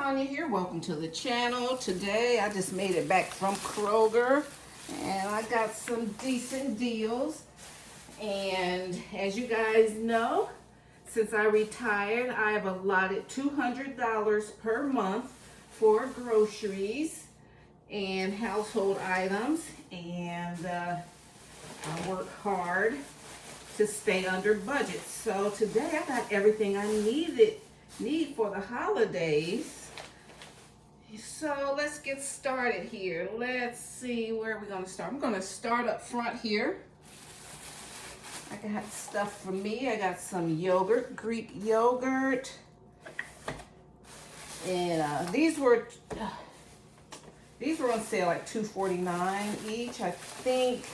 Tanya here. Welcome to the channel. Today I just made it back from Kroger and I got some decent deals. And as you guys know, since I retired, I have allotted $200 per month for groceries and household items, and I work hard to stay under budget. So today I got everything I need for the holidays. So let's get started here. Let's see, where are we gonna start? I'm gonna start up front here. I got stuff for me. I got some yogurt, Greek yogurt. And these were on sale like $2.49 each, I think.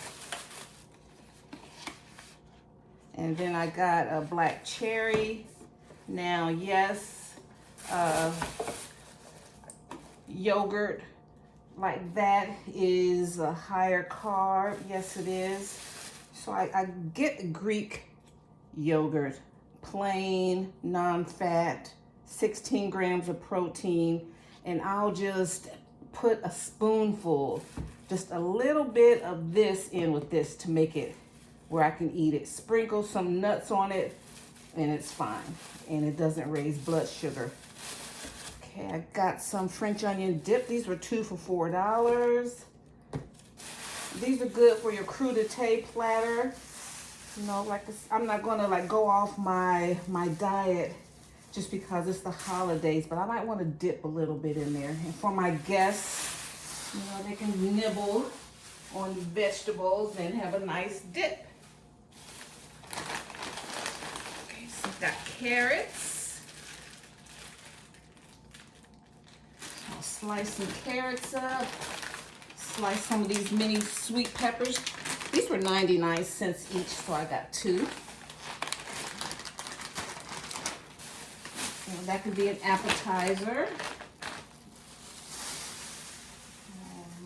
And then I got a black cherry. Now, yes, yogurt like that is a higher carb. Yes, it is. So I get Greek yogurt, plain, non-fat, 16 grams of protein, and I'll just put a spoonful, just a little bit of this in with this to make it where I can eat it. Sprinkle some nuts on it, and it's fine. And it doesn't raise blood sugar. Okay, I got some French onion dip. These were 2 for $4. These are good for your crudité platter. You know, like I'm not gonna like go off my diet just because it's the holidays, but I might want to dip a little bit in there. And for my guests, you know, they can nibble on vegetables and have a nice dip. Okay, so I've got carrots. I'll slice some carrots up. Slice some of these mini sweet peppers. These were 99 cents each, so I got 2. And that could be an appetizer.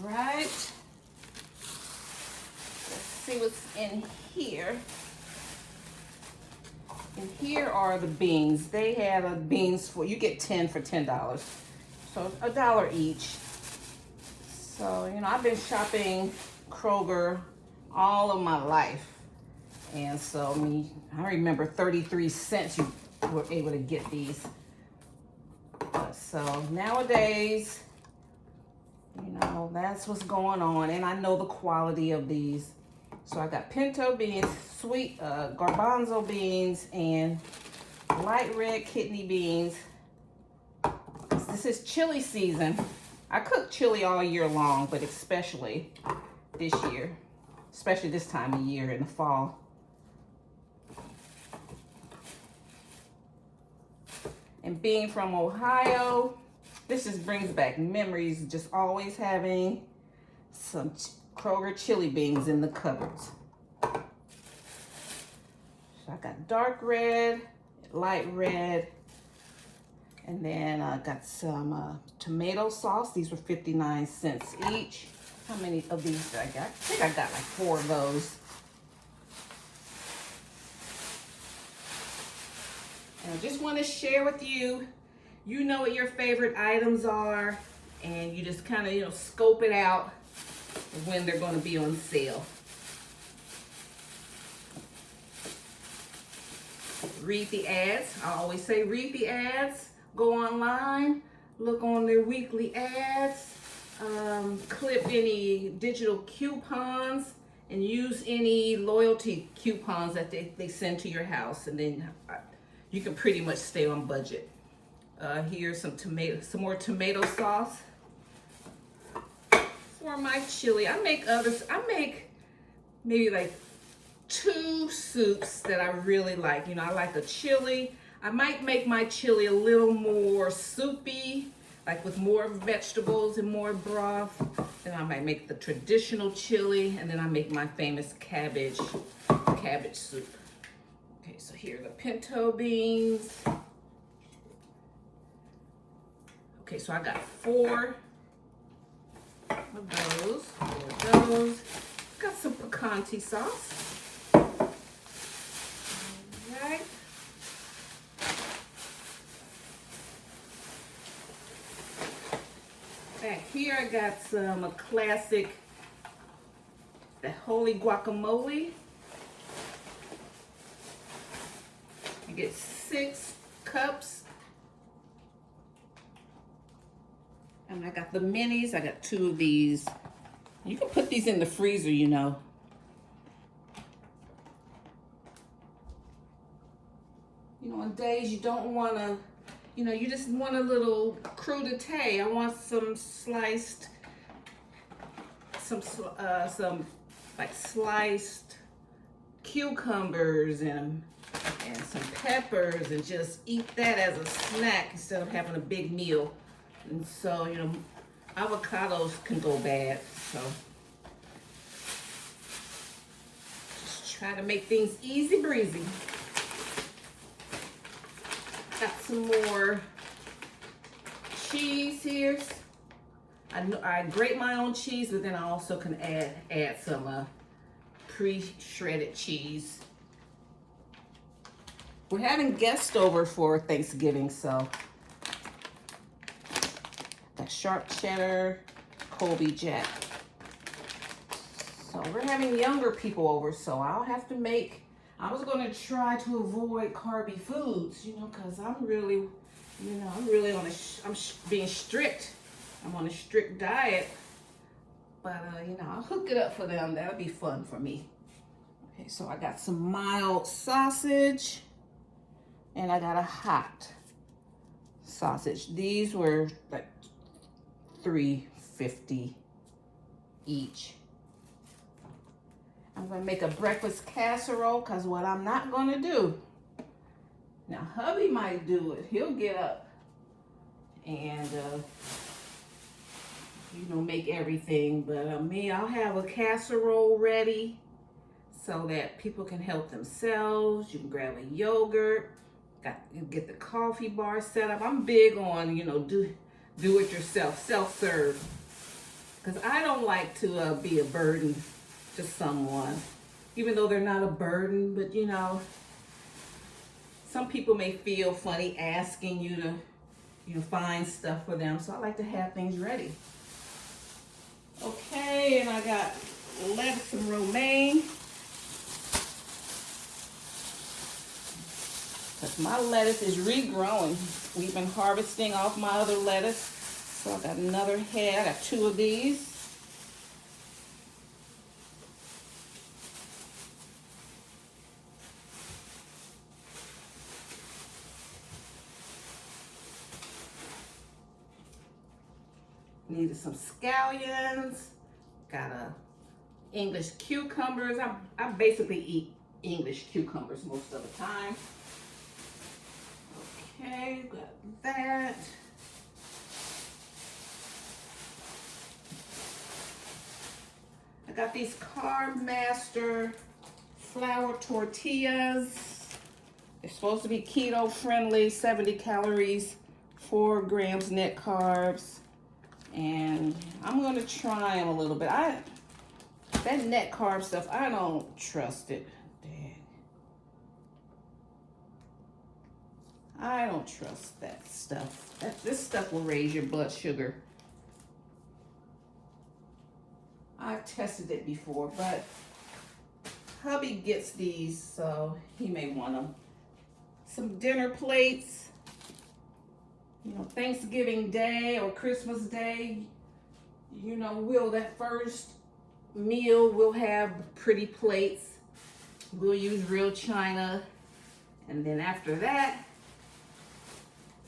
All right. Let's see what's in here. And here are the beans. They have beans for, you get 10 for $10. So $1 each. So, you know, I've been shopping Kroger all of my life. And so, I remember 33 cents you were able to get these. So nowadays, you know, that's what's going on. And I know the quality of these. So I got pinto beans, sweet garbanzo beans, and light red kidney beans. This is chili season. I cook chili all year long, but especially this year, especially this time of year in the fall. And being from Ohio, this just brings back memories of just always having some Kroger chili beans in the cupboards. So I got dark red, light red, and then I got some tomato sauce. These were 59 cents each. How many of these did I get? I think I got like 4 of those. And I just want to share with you, you know what your favorite items are, and you just kind of, you know, scope it out when they're going to be on sale. Read the ads. I always say read the ads. Go online, look on their weekly ads, clip any digital coupons, and use any loyalty coupons that they send to your house, and then you can pretty much stay on budget. Here's some more tomato sauce for my chili. I make maybe like 2 soups that I really like. You know, I like a chili. I might make my chili a little more soupy, like with more vegetables and more broth. Then I might make the traditional chili, and then I make my famous cabbage soup. Okay, so here are the pinto beans. Okay, so I got 4 of those. Got some picante sauce. All right. Back here I got some classic, the holy guacamole. I get 6 cups. And I got the minis. I got 2 of these. You can put these in the freezer, you know. You know, on days you don't want to, you know, you just want a little crudité. I want some sliced, some like sliced cucumbers and some peppers, and just eat that as a snack instead of having a big meal. And so, you know, avocados can go bad, so just try to make things easy breezy. Got some more cheese here. I grate my own cheese, but then I also can add some pre-shredded cheese. We're having guests over for Thanksgiving, so got sharp cheddar, Colby Jack. So we're having younger people over, so I'll have to make. I was going to try to avoid carby foods, you know, because I'm really, you know, I'm being strict. I'm on a strict diet. But, you know, I'll hook it up for them. That'll be fun for me. Okay, so I got some mild sausage, and I got a hot sausage. These were like $3.50 each. I'm gonna make a breakfast casserole, because what I'm not gonna do, now hubby might do it. He'll get up and you know, make everything, but me, I'll have a casserole ready so that people can help themselves. You can grab a yogurt, get the coffee bar set up. I'm big on, you know, do it yourself, self-serve, because I don't like to be a burden to someone, even though they're not a burden. But you know, some people may feel funny asking you to, you know, find stuff for them, so I like to have things ready. Okay, and I got lettuce and romaine, because my lettuce is regrowing. We've been harvesting off my other lettuce, so I got another head. I got 2 of these. Needed some scallions. Got English cucumbers. I basically eat English cucumbers most of the time. Okay, got that. I got these Carb Master flour tortillas. They're supposed to be keto friendly, 70 calories, 4 grams net carbs. And I'm gonna try them a little bit. That net carb stuff, I don't trust it. Dang. I don't trust that stuff. This stuff will raise your blood sugar. I've tested it before, but hubby gets these, so he may want them. Some dinner plates. You know, Thanksgiving Day or Christmas Day, you know, that first meal, we'll have pretty plates. We'll use real china. And then after that,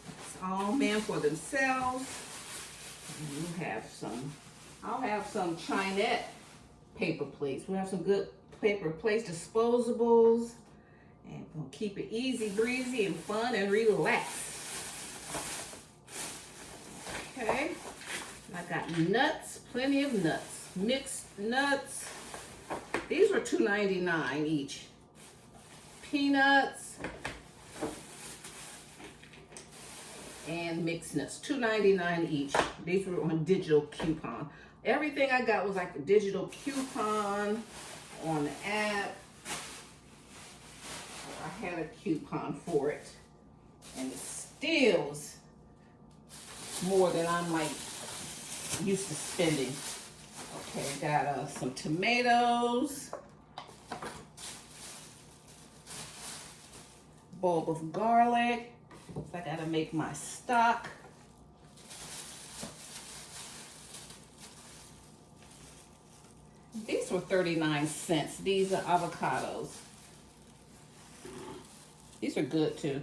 it's all men for themselves. And I'll have some Chinette paper plates. We'll have some good paper plates, disposables, and we'll keep it easy breezy and fun and relaxed. Okay, I got nuts, plenty of nuts, mixed nuts. These were $2.99 each. Peanuts and mixed nuts, $2.99 each. These were on digital coupon. Everything I got was like a digital coupon on the app. I had a coupon for it, and it still more than I might used to spending. Okay, got some tomatoes, bulb of garlic. So I gotta make my stock. These were 39 cents. These are avocados. These are good too.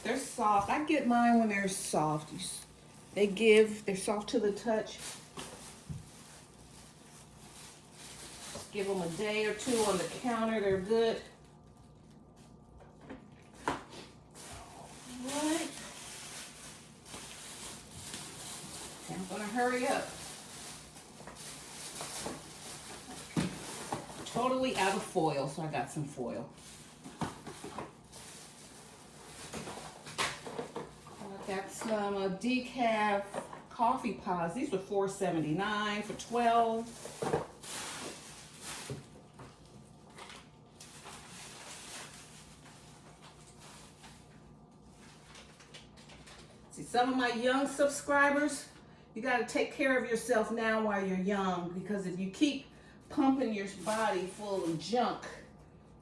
They're soft. I get mine when they're soft. They're soft to the touch. Just give them a day or two on the counter. They're good. All right. Okay, I'm gonna hurry up. Totally out of foil, so I got some foil. I got some decaf coffee pods. These were $4.79 for 12. See, some of my young subscribers, you got to take care of yourself now while you're young, because if you keep pumping your body full of junk,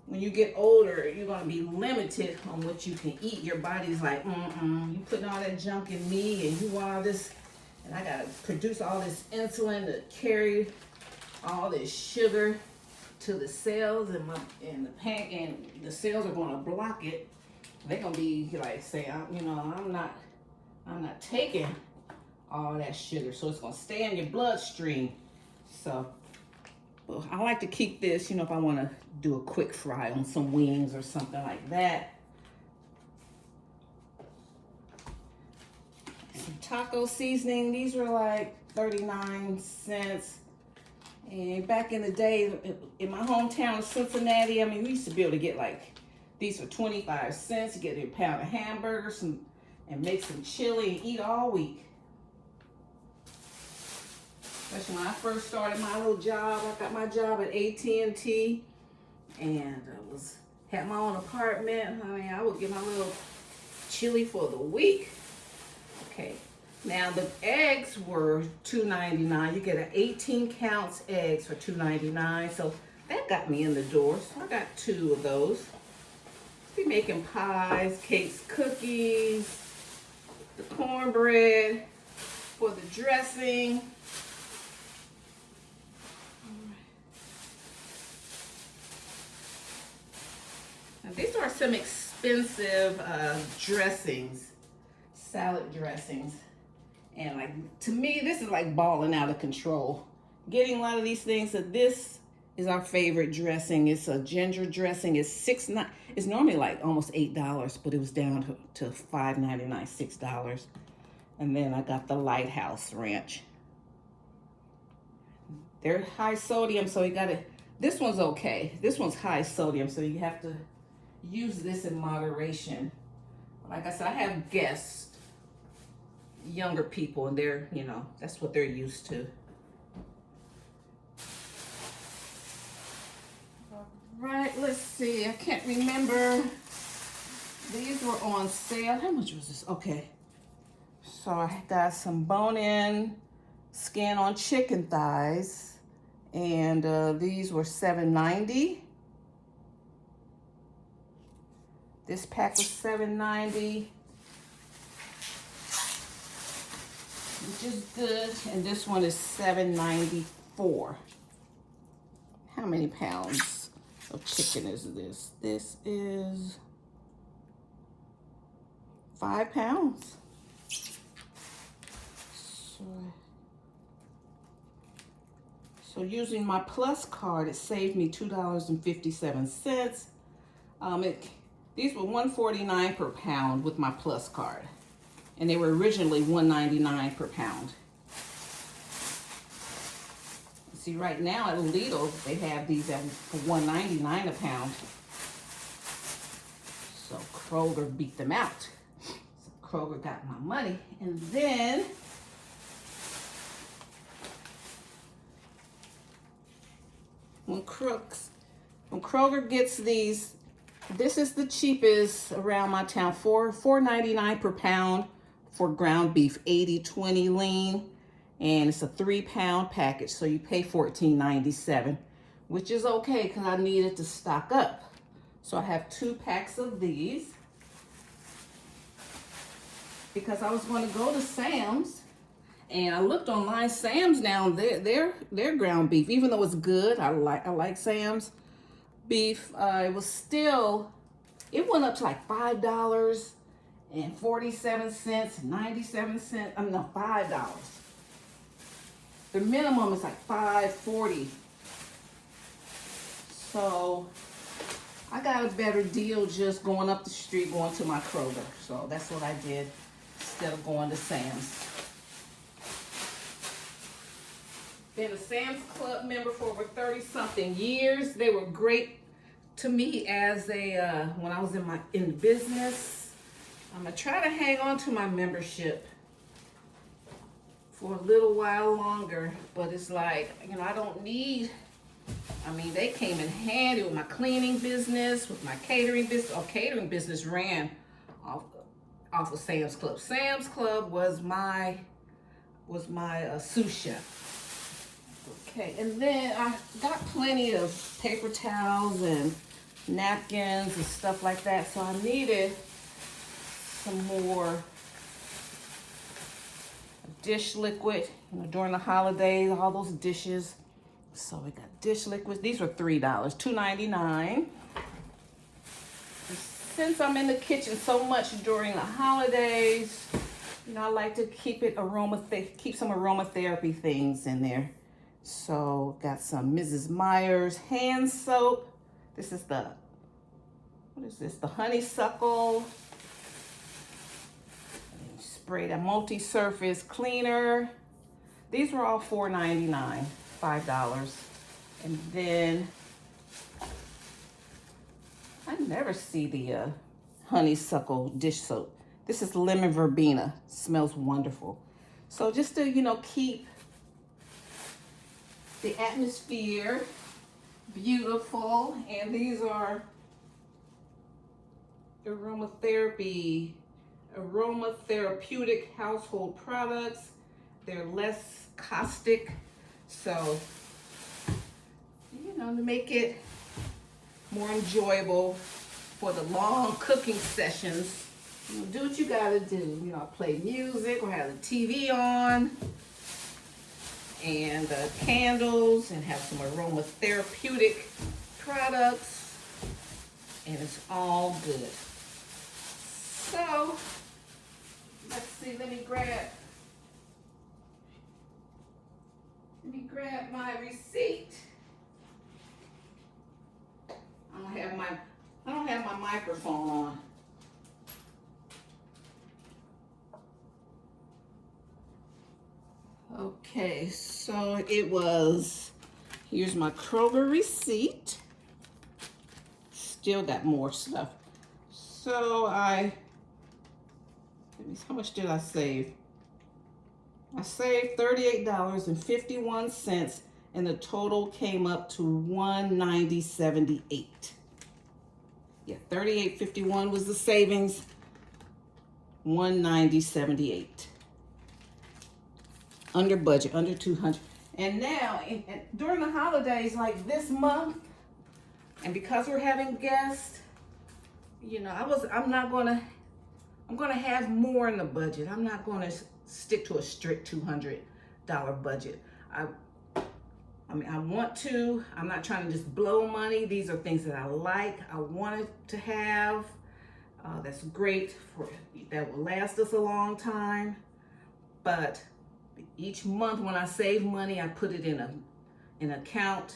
when you get older, you're going to be limited on what you can eat. Your body's like, you putting all that junk in me, and you want all this, and I got to produce all this insulin to carry all this sugar to the cells, and the cells are going to block it. They're going to be like, say, I'm not taking all that sugar, so it's going to stay in your bloodstream. So I like to keep this, if I want to do a quick fry on some wings or something like that. Some taco seasoning. These were like 39 cents. And back in the day, in my hometown of Cincinnati, we used to be able to get these for 25 cents. You get a pound of hamburgers and make some chili and eat all week. Especially when I first started my little job. I got my job at AT&T, and had my own apartment. I would get my little chili for the week. Okay, now the eggs were $2.99. You get an 18 counts eggs for $2.99. So that got me in the door. So I got 2 of those. Be making pies, cakes, cookies, the cornbread for the dressing. Now, these are some expensive dressings, salad dressings. And to me, this is like balling out of control. Getting a lot of these things. So this is our favorite dressing. It's a ginger dressing. It's $6.9. It's normally like almost $8, but it was down to $5.99, $6. And then I got the Lighthouse Ranch. They're high sodium, so you gotta, this one's okay. This one's high sodium, so you have to use this in moderation. Like I said, I have guests, younger people, and they're, that's what they're used to. Right, let's see. I can't remember. These were on sale. How much was this? Okay. So I got some bone-in skin on chicken thighs, and these were $7.90. This pack was $7.90, which is good. And this one is $7.94. How many pounds of chicken is this? This is 5 pounds. So using my Plus card, it saved me $2.57. These were $1.49 per pound with my Plus card, and they were originally $1.99 per pound. See, right now at Lidl, they have these for $1.99 a pound. So Kroger beat them out. So Kroger got my money. And then when Kroger gets these, this is the cheapest around my town, $4.99 per pound for ground beef, 80/20 lean. and it's a 3-pound package, so you pay $14.97, which is okay because I needed to stock up. So I have 2 packs of these because I was going to go to Sam's, and I looked online. Sam's now, their ground beef, even though it's good, I like Sam's beef. It was still, it went up to like $5.47, 97 cents. I mean, no, $5. The minimum is like $5.40. So I got a better deal just going up the street, going to my Kroger. So that's what I did instead of going to Sam's. Been a Sam's Club member for over 30-something years. They were great to me as a when I was in business. I'm gonna try to hang on to my membership for a little while longer, but it's like, you know, I don't need, I mean, they came in handy with my cleaning business, with my catering business. Oh, catering business ran off of Sam's Club. Sam's Club was my sous chef. Okay, and then I got plenty of paper towels and napkins and stuff like that, so I needed some more dish liquid, you know, during the holidays, all those dishes. So we got dish liquids. These were $3, $2.99. Since I'm in the kitchen so much during the holidays, you know, I like to keep some aromatherapy things in there. So got some Mrs. Meyer's hand soap. This is the, what is this? The honeysuckle. Spray that multi-surface cleaner. These were all $4.99, $5. And then I never see the honeysuckle dish soap. This is lemon verbena. Smells wonderful. So just to, you know, keep the atmosphere beautiful. And these are aromatherapeutic household products. They're less caustic, so, you know, to make it more enjoyable for the long cooking sessions. You know, do what you gotta do. You know, play music or have the TV on, and candles, and have some aromatherapeutic products, and it's all good. So let's see, let me grab my receipt. I don't have my microphone on. Okay, so it was, here's my Kroger receipt. Still got more stuff. So how much did I save? I saved $38.51, and the total came up to $190.78. Yeah, $38.51 was the savings. $190.78. Under budget, under $200. And now, during the holidays, like this month, and because we're having guests, you know, I'm gonna have more in the budget. I'm not gonna stick to a strict $200 budget. I mean, I want to. I'm not trying to just blow money. These are things that I like. I wanted to have. That's great that will last us a long time. But each month when I save money, I put it in an account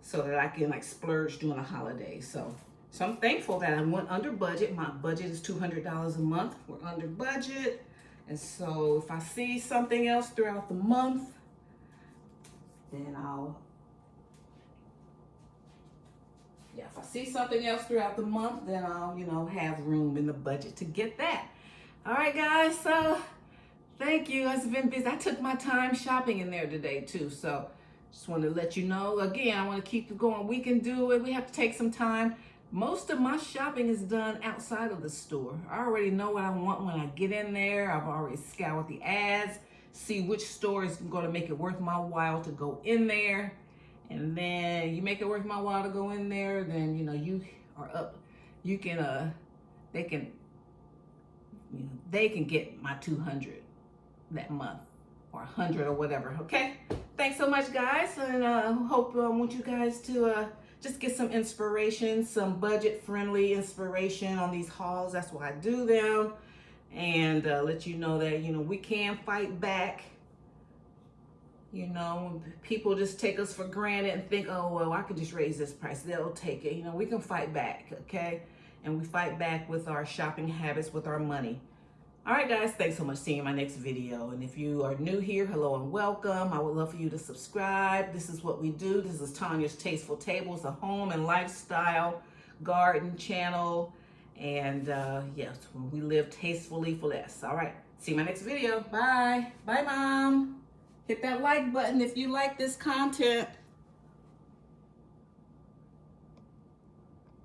so that I can like splurge during the holidays. So I'm thankful that I went under budget. My budget is $200 a month. We're under budget. And so if I see something else throughout the month, then if I see something else throughout the month, then I'll, you know, have room in the budget to get that. All right, guys, so thank you. It's been busy. I took my time shopping in there today too. So just want to let you know, again, I want to keep it going. We can do it. We have to take some time. Most of my shopping is done outside of the store. I already know what I want when I get in there. I've already scoured the ads, see which store is going to make it worth my while to go in there. And then you make it worth my while to go in there, then, you know, you are up. You can, they can get my 200 that month, or 100 or whatever. Okay. Thanks so much, guys. And hope want you guys to just get some inspiration, some budget-friendly inspiration on these hauls. That's why I do them. And let you know that, you know, we can fight back. You know, when people just take us for granted and think, oh, well, I could just raise this price. They'll take it. You know, we can fight back, okay? And we fight back with our shopping habits, with our money. All right, guys, thanks so much. See you in my next video. And if you are new here, hello and welcome. I would love for you to subscribe. This is what we do. This is Tanya's Tasteful Tables, a home and lifestyle garden channel. And yes, we live tastefully for less. All right, see you in my next video. Bye. Bye, Mom. Hit that like button if you like this content.